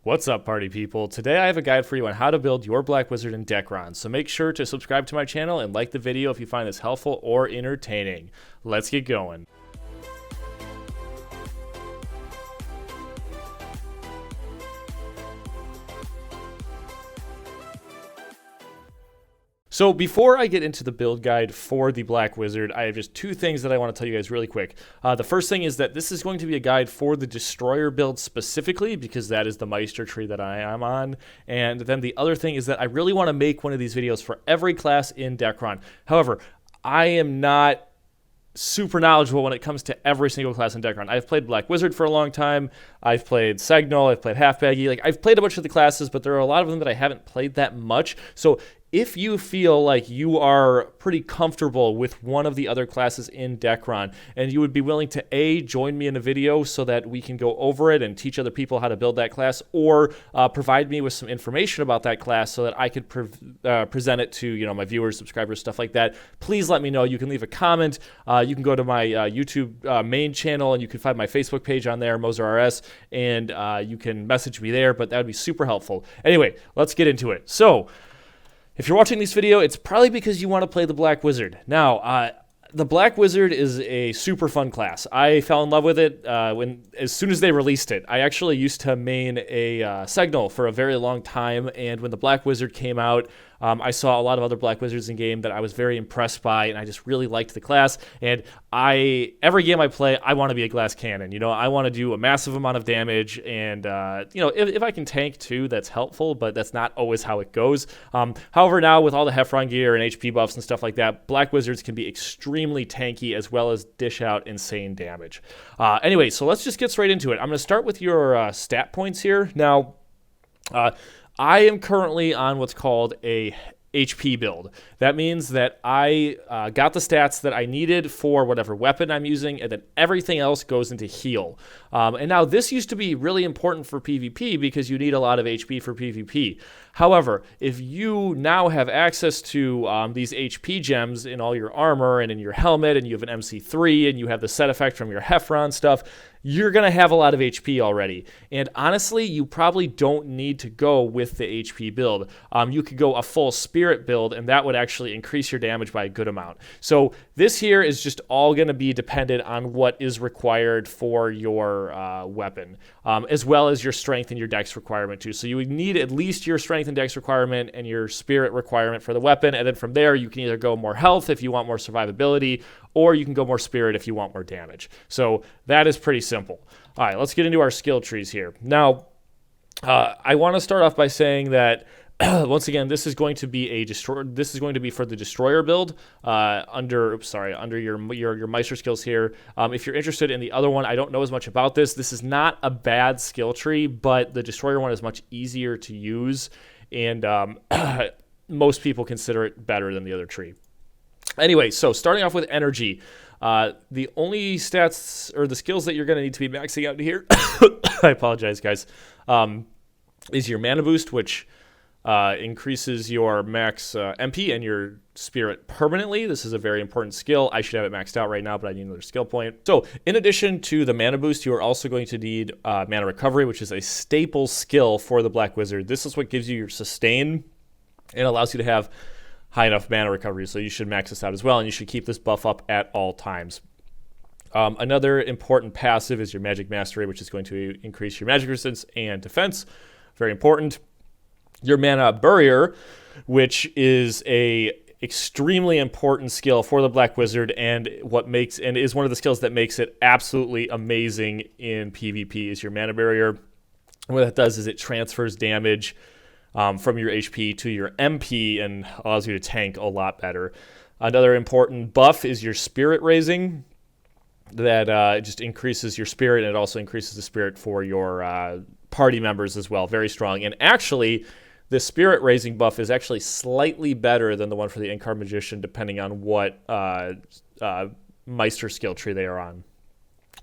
What's up, party people? Today I have a guide for you on how to build your Black Wizard in Dekaron, so make sure to subscribe to my channel and like the video if you find this helpful or entertaining. Let's get going. So before I get into the build guide for the Black Wizard, I have just two things that I want to tell you guys really quick. The first thing is that this is going to be a guide for the Destroyer build specifically, because that is the Meister tree that I am on. And then the other thing is that I really want to make one of these videos for every class in Dekaron. However, I am not super knowledgeable when it comes to every single class in Dekaron. I've played Black Wizard for a long time. I've played Signal. I've played Half-Baggy. I've played a bunch of the classes, but there are a lot of them that I haven't played that much. So if you feel like you are pretty comfortable with one of the other classes in Dekaron and you would be willing to A, join me in a video so that we can go over it and teach other people how to build that class, or provide me with some information about that class so that I could present it to my viewers, subscribers, stuff like that, please let me know. You can leave a comment. You can go to my YouTube main channel and you can find my Facebook page on there, moserRS, and you can message me there, but that would be super helpful. Anyway, let's get into it. So, if you're watching this video, it's probably because you want to play the Black Wizard. Now, the Black Wizard is a super fun class. I fell in love with it as soon as they released it. I actually used to main a Signal for a very long time, and when the Black Wizard came out, I saw a lot of other Black Wizards in game that I was very impressed by, and I just really liked the class. And every game I play, I want to be a glass cannon. I want to do a massive amount of damage, and if I can tank too, that's helpful, but that's not always how it goes. However, now with all the Heffron gear and HP buffs and stuff like that, Black Wizards can be extremely tanky as well as dish out insane damage. Anyway, so let's just get straight into it. I'm going to start with your stat points here. Now, I am currently on what's called a HP build. That means that I got the stats that I needed for whatever weapon I'm using, and then everything else goes into heal. And now this used to be really important for PvP because you need a lot of HP for PvP. However, if you now have access to these HP gems in all your armor and in your helmet, and you have an MC3 and you have the set effect from your Heffron stuff, you're going to have a lot of HP already. And honestly, you probably don't need to go with the HP build. You could go a full Spirit build, and that would actually increase your damage by a good amount. So this here is just all going to be dependent on what is required for your weapon, as well as your strength and your dex requirement too. So you would need at least your strength and dex requirement and your Spirit requirement for the weapon, and then from there you can either go more health if you want more survivability, or you can go more Spirit if you want more damage. So that is pretty simple. All right, let's get into our skill trees here. Now, I want to start off by saying that once again, this is going to be This is going to be for the Destroyer build under your Meister skills here. If you're interested in the other one, I don't know as much about this. This is not a bad skill tree, but the Destroyer one is much easier to use, and most people consider it better than the other tree. Anyway, so starting off with energy, the only stats or the skills that you're going to need to be maxing out here, I apologize, guys, is your mana boost, which increases your max MP and your Spirit permanently. This is a very important skill. I should have it maxed out right now, but I need another skill point. So in addition to the mana boost, you are also going to need mana recovery, which is a staple skill for the Black Wizard. This is what gives you your sustain and allows you to have high enough mana recovery, so you should max this out as well, and you should keep this buff up at all times. Another important passive is your Magic Mastery, which is going to increase your magic resistance and defense. Very important. Your Mana Barrier, which is a extremely important skill for the Black Wizard, and is one of the skills that makes it absolutely amazing in PvP, is your Mana Barrier. What that does is it transfers damage from your HP to your MP and allows you to tank a lot better. Another important buff is your Spirit Raising. That just increases your Spirit, and it also increases the Spirit for your party members as well. Very strong. And actually, the Spirit Raising buff is actually slightly better than the one for the Incarnate Magician, depending on what Meister skill tree they are on.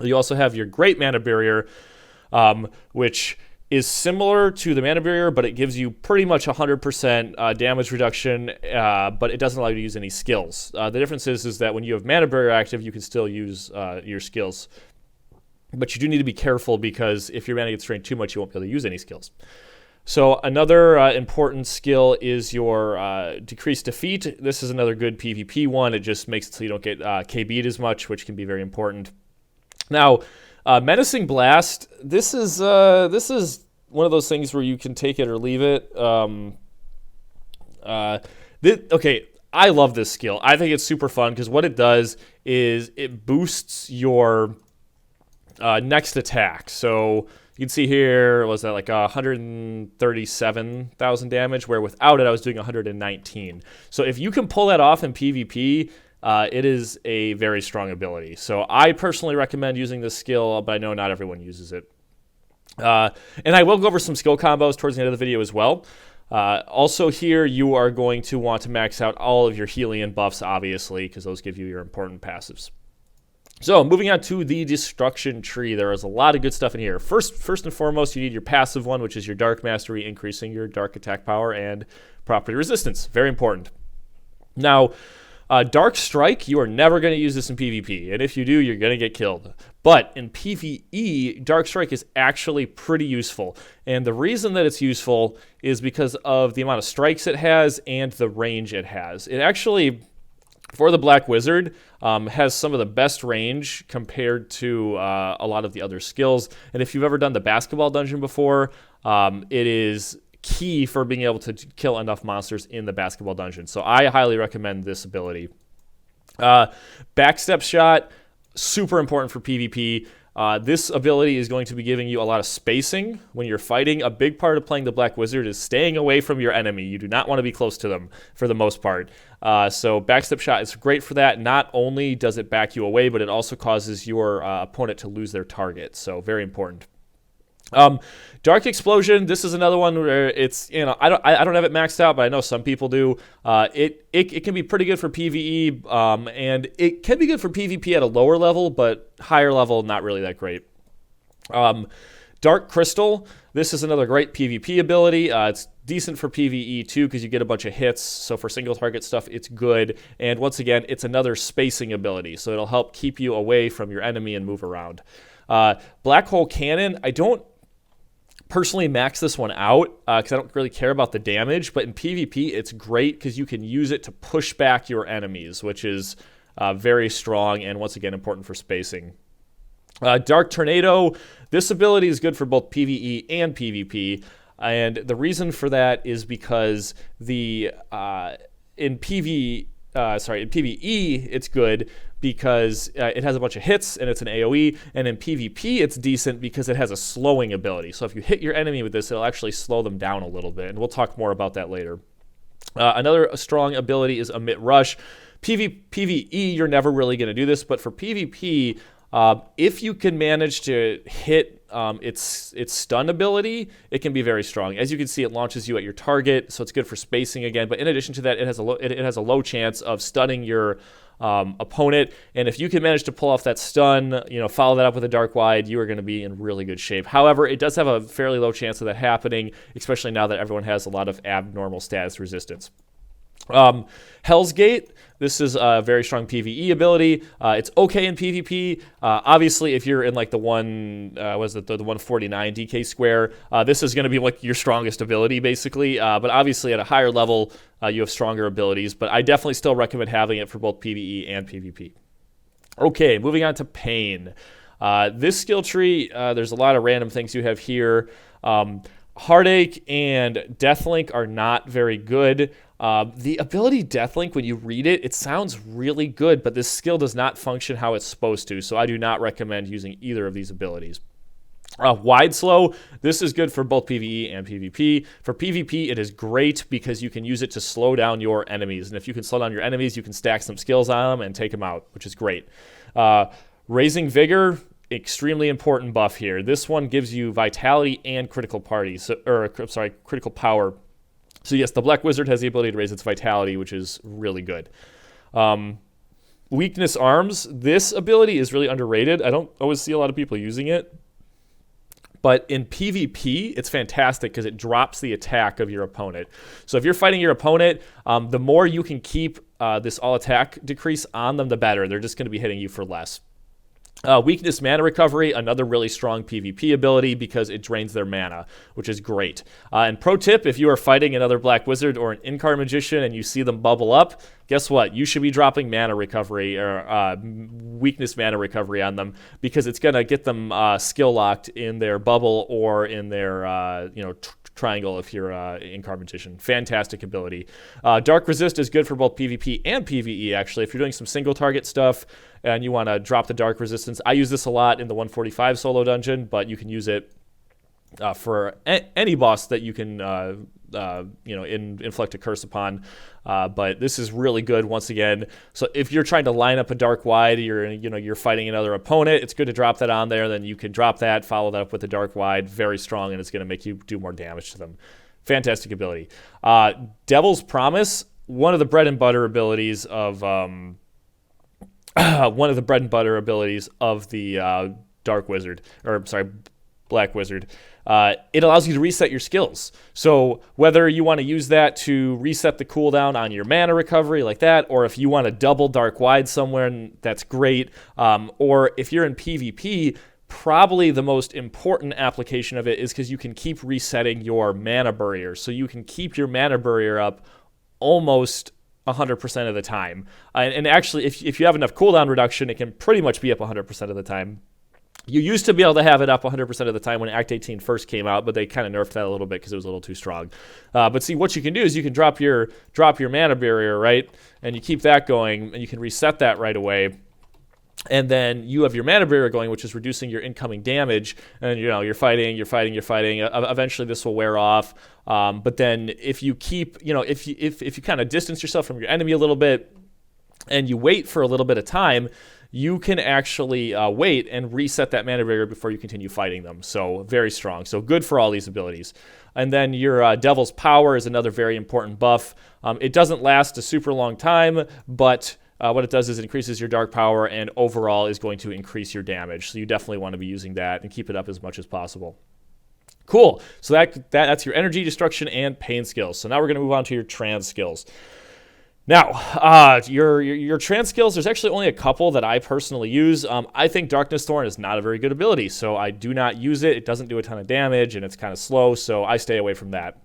You also have your Great Mana Barrier, which is similar to the Mana Barrier, but it gives you pretty much 100% damage reduction, but it doesn't allow you to use any skills. The difference is that when you have Mana Barrier active, you can still use your skills. But you do need to be careful because if your mana gets drained too much, you won't be able to use any skills. So another important skill is your decreased defeat. This is another good PvP one. It just makes it so you don't get KB'd as much, which can be very important. Now, Menacing Blast. This is one of those things where you can take it or leave it. Okay, I love this skill. I think it's super fun because what it does is it boosts your next attack. So you can see here, was that like 137,000 damage, where without it I was doing 119. So if you can pull that off in PvP, it is a very strong ability. So I personally recommend using this skill, but I know not everyone uses it. And I will go over some skill combos towards the end of the video as well. Also here, you are going to want to max out all of your healing and buffs, obviously, because those give you your important passives. So moving on to the destruction tree, there is a lot of good stuff in here. First and foremost, you need your passive one, which is your Dark Mastery, increasing your Dark attack power and property resistance. Very important. Now, Dark Strike, you are never going to use this in PvP, and if you do, you're going to get killed. But in PvE, Dark Strike is actually pretty useful, and the reason that it's useful is because of the amount of strikes it has and the range it has. It actually, for the Black Wizard, has some of the best range compared to a lot of the other skills, and if you've ever done the basketball dungeon before, it is key for being able to kill enough monsters in the basketball dungeon. So I highly recommend this ability. Backstep Shot, super important for PvP. This ability is going to be giving you a lot of spacing when you're fighting. A big part of playing the Black Wizard is staying away from your enemy. You do not want to be close to them for the most part. So Backstep Shot is great for that. Not only does it back you away, but it also causes your opponent to lose their target. So very important. Dark Explosion, this is another one where it's, I don't have it maxed out, but I know some people do. It can be pretty good for PvE, and it can be good for PvP at a lower level, but higher level, not really that great. Dark Crystal, this is another great PvP ability. It's decent for PvE too because you get a bunch of hits, so for single target stuff, it's good. And once again, it's another spacing ability, so it'll help keep you away from your enemy and move around. Black Hole Cannon, I don't personally max this one out because I don't really care about the damage, but in PvP it's great because you can use it to push back your enemies, which is very strong and once again important for spacing. Dark Tornado, this ability is good for both PvE and PvP, and the reason for that is because in PvE it's good because it has a bunch of hits and it's an AoE, and in PvP it's decent because it has a slowing ability. So if you hit your enemy with this, it'll actually slow them down a little bit, and we'll talk more about that later. Another strong ability is Emit Rush. PvE, you're never really going to do this, but for PvP, if you can manage to hit its stun ability, it can be very strong. As you can see, it launches you at your target, so it's good for spacing again. But in addition to that, it has a low chance of stunning your opponent. And if you can manage to pull off that stun, follow that up with a Dark Wide, you are going to be in really good shape. However, it does have a fairly low chance of that happening, especially now that everyone has a lot of abnormal status resistance. Hell's Gate, this is a very strong PvE ability. It's okay in PvP. Obviously, if you're in like the 149 DK square, this is going to be like your strongest ability, basically. But obviously, at a higher level, you have stronger abilities. But I definitely still recommend having it for both PvE and PvP. Okay, moving on to Pain. This skill tree, there's a lot of random things you have here. Heartache and Deathlink are not very good. The ability Deathlink, when you read it, it sounds really good, but this skill does not function how it's supposed to, so I do not recommend using either of these abilities. Wide Slow, this is good for both PvE and PvP. For PvP, it is great because you can use it to slow down your enemies, and if you can slow down your enemies, you can stack some skills on them and take them out, which is great. Raising Vigor, extremely important buff here. This one gives you vitality and critical power. So yes, the Black Wizard has the ability to raise its vitality, which is really good. Weakness Arms, this ability is really underrated. I don't always see a lot of people using it. But in PvP, it's fantastic because it drops the attack of your opponent. So if you're fighting your opponent, the more you can keep this all attack decrease on them, the better. They're just going to be hitting you for less. Weakness mana recovery, another really strong PvP ability because it drains their mana, which is great. And pro tip, if you are fighting another Black Wizard or an in-card Magician and you see them bubble up, guess what? You should be dropping mana recovery or weakness mana recovery on them because it's going to get them skill locked in their bubble or in their triangle if you're in-card Magician. Fantastic ability. Dark Resist is good for both PvP and PvE, actually. If you're doing some single target stuff and you want to drop the Dark Resistance, I use this a lot in the 145 solo dungeon, but you can use it for any boss that you can inflict a curse upon. But this is really good once again. So if you're trying to line up a Dark Wide, you're fighting another opponent, it's good to drop that on there. Then you can drop that, follow that up with a Dark Wide, very strong, and it's going to make you do more damage to them. Fantastic ability. Devil's Promise, one of the bread and butter abilities of the Dark Wizard, Black Wizard. It allows you to reset your skills. So whether you want to use that to reset the cooldown on your mana recovery like that, or if you want to double Dark Wide somewhere, that's great. Or if you're in PvP, probably the most important application of it is because you can keep resetting your mana barrier. So you can keep your mana barrier up almost 100% of the time. And actually, if you have enough cooldown reduction, it can pretty much be up 100% of the time. You used to be able to have it up 100% of the time when Act 18 first came out, but they kind of nerfed that a little bit because it was a little too strong. But see, what you can do is you can drop your mana barrier, right? And you keep that going, and you can reset that right away. And then you have your mana barrier going, which is reducing your incoming damage. And you're fighting. Eventually, this will wear off. But then, if you keep, if you kind of distance yourself from your enemy a little bit, and you wait for a little bit of time, you can actually wait and reset that mana barrier before you continue fighting them. So very strong. So good for all these abilities. And then your Devil's Power is another very important buff. It doesn't last a super long time, but what it does is it increases your dark power and overall is going to increase your damage. So you definitely want to be using that and keep it up as much as possible. Cool. So that's your energy, destruction, and pain skills. So now we're going to move on to your trance skills. Now, your trance skills, there's actually only a couple that I personally use. I think Darkness Thorn is not a very good ability, so I do not use it. It doesn't do a ton of damage, and it's kind of slow, so I stay away from that.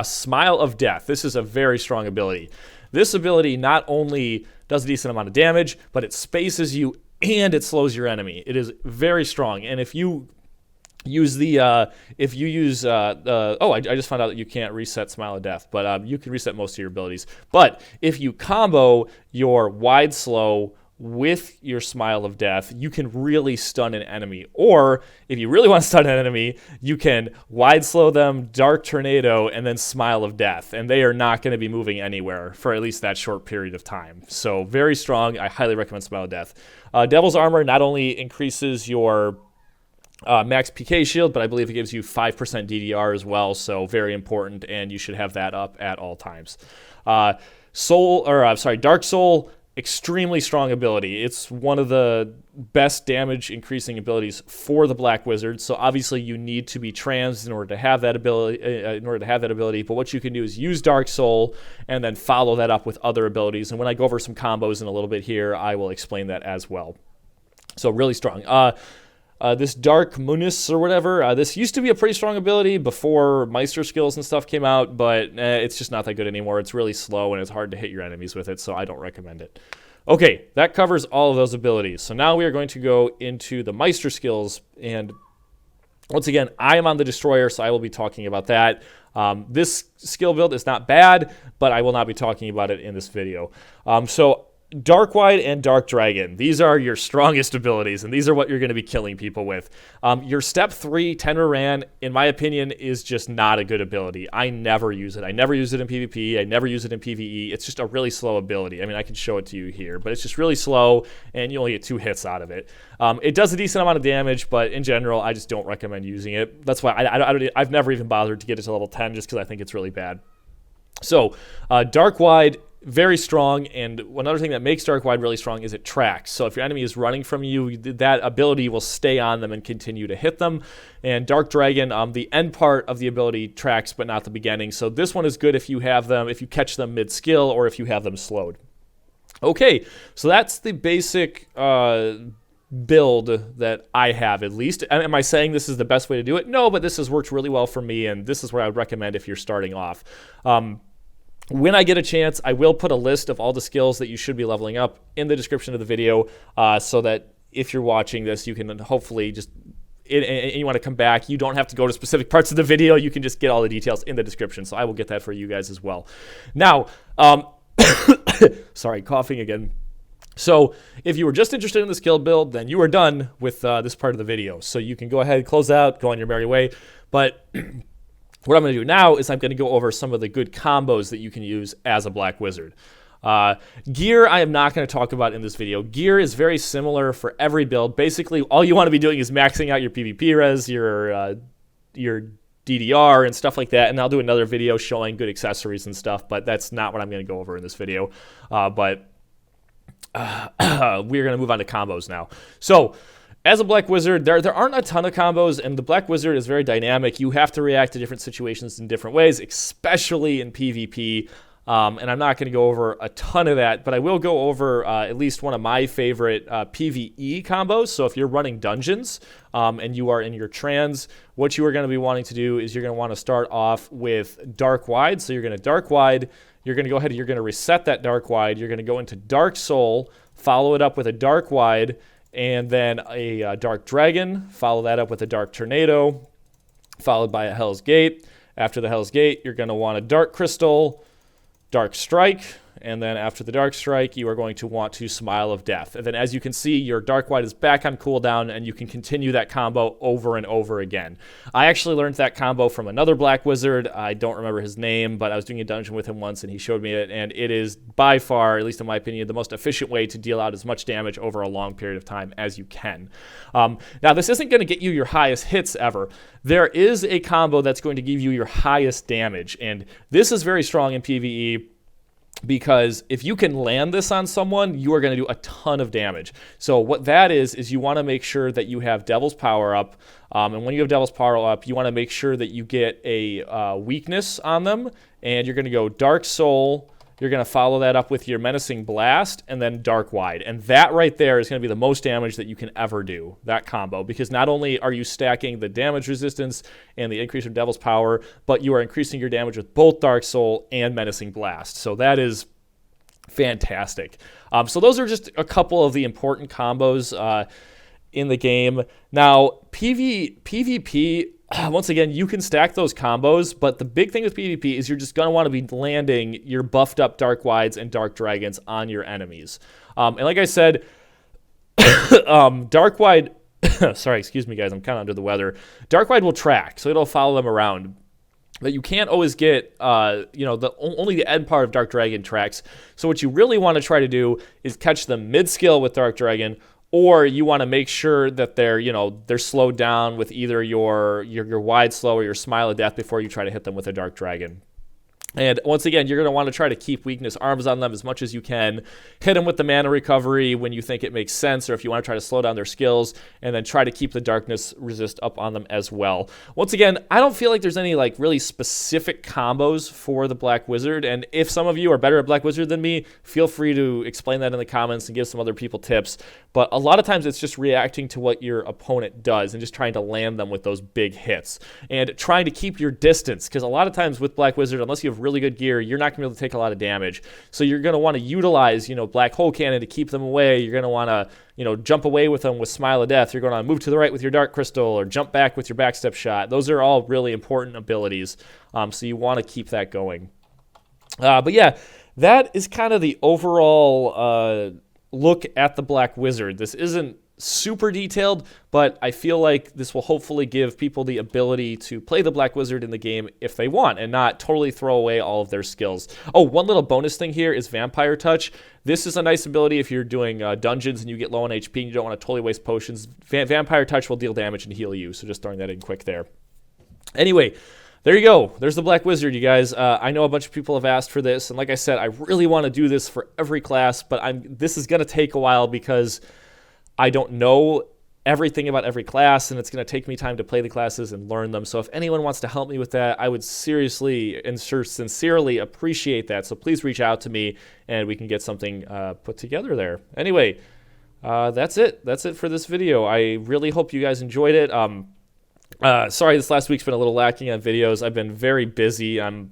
Smile of Death. This is a very strong ability. This ability not only does a decent amount of damage, but it spaces you and it slows your enemy. It is very strong, and if you use I just found out that you can't reset Smile of Death, but you can reset most of your abilities. But if you combo your Wide Slow with your Smile of Death, you can really stun an enemy. Or if you really want to stun an enemy, you can Wide Slow them, Dark Tornado, and then Smile of Death, and they are not going to be moving anywhere for at least that short period of time. So very strong. I highly recommend Smile of Death. Devil's Armor not only increases your max PK shield, but I believe it gives you 5% DDR as well, so very important, and you should have that up at all times. Dark Soul, extremely strong ability. It's one of the best damage increasing abilities for the Black Wizard, so obviously you need to be trans in order to have that ability. But what you can do is use Dark Soul and then follow that up with other abilities, and when I go over some combos in a little bit here, I will explain that as well. So really strong. This Dark Munis or whatever, this used to be a pretty strong ability before Meister skills and stuff came out, but it's just not that good anymore. It's really slow and it's hard to hit your enemies with it, so I don't recommend it. Okay, that covers all of those abilities. So now we are going to go into the Meister skills, and once again, I am on the Destroyer, so I will be talking about that. This skill build is not bad, but I will not be talking about it in this video. So Dark Wide and Dark Dragon, these are your strongest abilities, and these are what you're going to be killing people with. Your Step 3 Tenra Ran, in my opinion, is just not a good ability. I never use it. I never use it in PvP. I never use it in PvE. It's just a really slow ability. I mean, I can show it to you here, but it's just really slow, and you only get 2 hits out of it. It does a decent amount of damage, but in general, I just don't recommend using it. That's why I've never even bothered to get it to level 10, just because I think it's really bad. So, Dark Wide, very strong, and another thing that makes Dark Wide really strong is it tracks. So if your enemy is running from you, that ability will stay on them and continue to hit them. And Dark Dragon, the end part of the ability tracks, but not the beginning. So this one is good if you catch them mid-skill or if you have them slowed. Okay, so that's the basic build that I have, at least. Am I saying this is the best way to do it? No, but this has worked really well for me, and this is what I would recommend if you're starting off. When I get a chance, I will put a list of all the skills that you should be leveling up in the description of the video, so that if you're watching this, you can hopefully just, and you want to come back, you don't have to go to specific parts of the video. You can just get all the details in the description. So I will get that for you guys as well. Now, sorry, coughing again. So if you were just interested in the skill build, then you are done with this part of the video. So you can go ahead, close out, go on your merry way. But what I'm going to do now is I'm going to go over some of the good combos that you can use as a Black Wizard. Gear, I am not going to talk about in this video. Gear is very similar for every build. Basically, all you want to be doing is maxing out your PvP res, your DDR, and stuff like that. And I'll do another video showing good accessories and stuff, but that's not what I'm going to go over in this video. We're going to move on to combos now. So, as a Black Wizard, there aren't a ton of combos, and the Black Wizard is very dynamic. You have to react to different situations in different ways, especially in PvP. And I'm not going to go over a ton of that, but I will go over at least one of my favorite PvE combos. So if you're running dungeons and you are in your Trance, what you are going to be wanting to do is you're going to want to start off with Dark Wide. So you're going to Dark Wide. You're going to go ahead and you're going to reset that Dark Wide. You're going to go into Dark Soul, follow it up with a Dark Wide, and then a Dark Dragon. Follow that up with a Dark Tornado, followed by a Hell's Gate. After the Hell's Gate, you're going to want a Dark Crystal, Dark Strike, and then after the Dark Strike, you are going to want to Smile of Death. And then as you can see, your Dark Wide is back on cooldown, and you can continue that combo over and over again. I actually learned that combo from another Black Wizard. I don't remember his name, but I was doing a dungeon with him once, and he showed me it, and it is by far, at least in my opinion, the most efficient way to deal out as much damage over a long period of time as you can. Now, this isn't going to get you your highest hits ever. There is a combo that's going to give you your highest damage, and this is very strong in PvE, because if you can land this on someone, you are going to do a ton of damage. So what that is you want to make sure that you have Devil's Power up. And when you have Devil's Power up, you want to make sure that you get a weakness on them. And you're going to go Dark Soul. You're going to follow that up with your Menacing Blast and then Dark Wide. And that right there is going to be the most damage that you can ever do, that combo. Because not only are you stacking the damage resistance and the increase of Devil's Power, but you are increasing your damage with both Dark Soul and Menacing Blast. So that is fantastic. So those are just a couple of the important combos in the game. Now, PvP, once again, you can stack those combos, but the big thing with PvP is you're just going to want to be landing your buffed up Dark Wides and Dark Dragons on your enemies. And like I said, Dark Wide, sorry, excuse me guys, I'm kind of under the weather. Dark Wide will track, so it'll follow them around. But you can't always get, only the end part of Dark Dragon tracks. So what you really want to try to do is catch them mid-skill with Dark Dragon, or you want to make sure that they're slowed down with either your Wide Slow or your Smile of Death before you try to hit them with a Dark Dragon. And once again, you're going to want to try to keep weakness arms on them as much as you can. Hit them with the mana recovery when you think it makes sense, or if you want to try to slow down their skills, and then try to keep the darkness resist up on them as well. Once again, I don't feel like there's any really specific combos for the Black Wizard, and if some of you are better at Black Wizard than me, feel free to explain that in the comments and give some other people tips. But a lot of times it's just reacting to what your opponent does and just trying to land them with those big hits. And trying to keep your distance, because a lot of times with Black Wizard, unless you have really good gear, you're not going to be able to take a lot of damage. So you're going to want to utilize, Black Hole Cannon to keep them away. You're going to want to, jump away with them with Smile of Death. You're going to move to the right with your Dark Crystal or jump back with your Backstep Shot. Those are all really important abilities. So you want to keep that going. But yeah, that is kind of the overall look at the Black Wizard. This isn't super detailed, but I feel like this will hopefully give people the ability to play the Black Wizard in the game if they want and not totally throw away all of their skills. Oh, one little bonus thing here is Vampire Touch. This is a nice ability if you're doing dungeons and you get low on HP and you don't want to totally waste potions. Vampire Touch will deal damage and heal you, so just throwing that in quick there. Anyway, there you go. There's the Black Wizard, you guys. I know a bunch of people have asked for this, and like I said, I really want to do this for every class, but this is going to take a while because I don't know everything about every class, and it's going to take me time to play the classes and learn them. So if anyone wants to help me with that, I would seriously and sincerely appreciate that. So please reach out to me, and we can get something put together there. Anyway, That's it. That's it for this video. I really hope you guys enjoyed it. Sorry, this last week's been a little lacking on videos. I've been very busy. I'm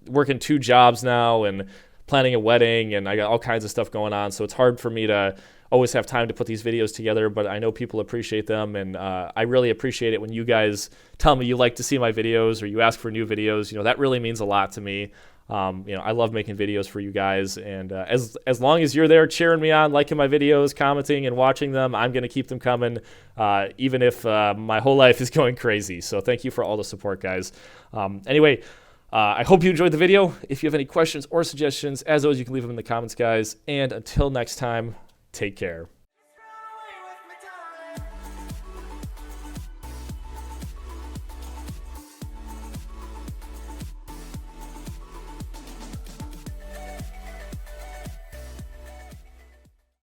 working 2 jobs now and planning a wedding, and I got all kinds of stuff going on, so it's hard for me to always have time to put these videos together, but I know people appreciate them, and I really appreciate it when you guys tell me you like to see my videos or you ask for new videos. You know, that really means a lot to me. You know, I love making videos for you guys, and as long as you're there cheering me on, liking my videos, commenting, and watching them, I'm going to keep them coming, even if my whole life is going crazy. So thank you for all the support, guys. Anyway, I hope you enjoyed the video. If you have any questions or suggestions, as always, you can leave them in the comments, guys. And until next time, take care.